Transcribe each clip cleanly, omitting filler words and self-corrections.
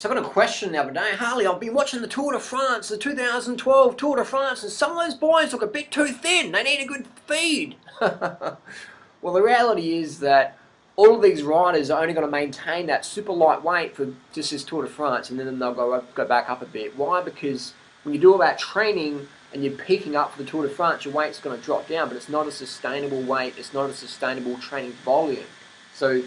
So I got a question the other day. Harley, I've been watching the Tour de France, the 2012 Tour de France, and some of those boys look a bit too thin. They need a good feed. Well, the reality is that all of these riders are only going to maintain that super light weight for just this Tour de France, and then they'll go back up a bit. Why? Because when you do all that training and you're peaking up for the Tour de France, your weight's going to drop down, but it's not a sustainable weight. It's not a sustainable training volume. So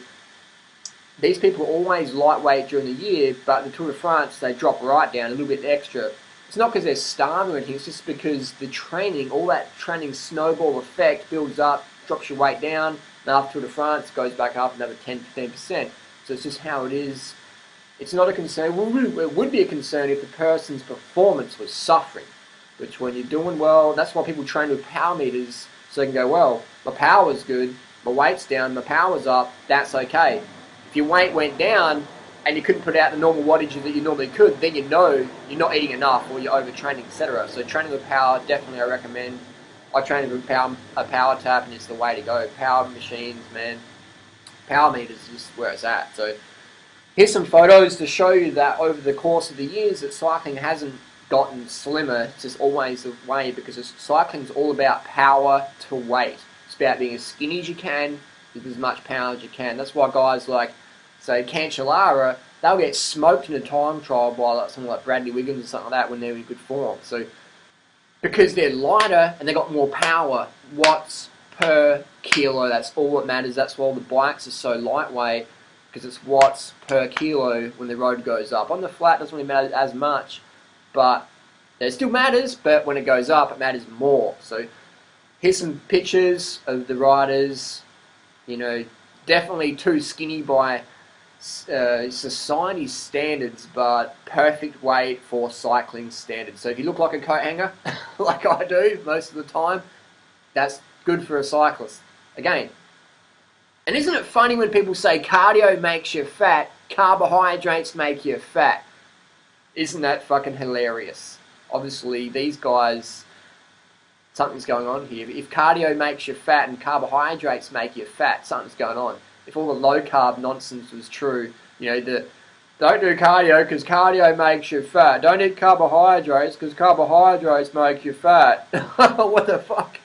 these people are always lightweight during the year, but the Tour de France, they drop right down a little bit extra. It's not because they're starving or anything, it's just because the training, all that training snowball effect builds up, drops your weight down, and after Tour de France, it goes back up another 10-15%. So it's just how it is. It's not a concern. Well, it would be a concern if the person's performance was suffering, which when you're doing well, that's why people train with power meters, so they can go, well, my power's good, my weight's down, my power's up, that's okay. If your weight went down and you couldn't put out the normal wattage that you normally could, then you know you're not eating enough or you're overtraining, etc. So training with power, definitely I recommend. I train with a power tap, and it's the way to go. Power machines, man. Power meters is just where it's at. So here's some photos to show you that over the course of the years that cycling hasn't gotten slimmer. It's just always the way, because cycling's all about power to weight. It's about being as skinny as you can with as much power as you can. That's why guys like, say, Cancellara, they'll get smoked in a time trial by like someone like Bradley Wiggins or something like that when they're in good form. So because they're lighter and they've got more power, watts per kilo, that's all that matters. That's why all the bikes are so lightweight, because it's watts per kilo when the road goes up. On the flat, it doesn't really matter as much, but it still matters, but when it goes up, it matters more. So here's some pictures of the riders. You know, definitely too skinny by society's standards, but perfect weight for cycling standards. So if you look like a coat hanger, like I do most of the time, that's good for a cyclist. Again, and isn't it funny when people say cardio makes you fat, carbohydrates make you fat? Isn't that fucking hilarious? Obviously, these guys, something's going on here. If cardio makes you fat and carbohydrates make you fat, something's going on. If all the low-carb nonsense was true, you know, don't do cardio because cardio makes you fat. Don't eat carbohydrates because carbohydrates make you fat. What the fuck?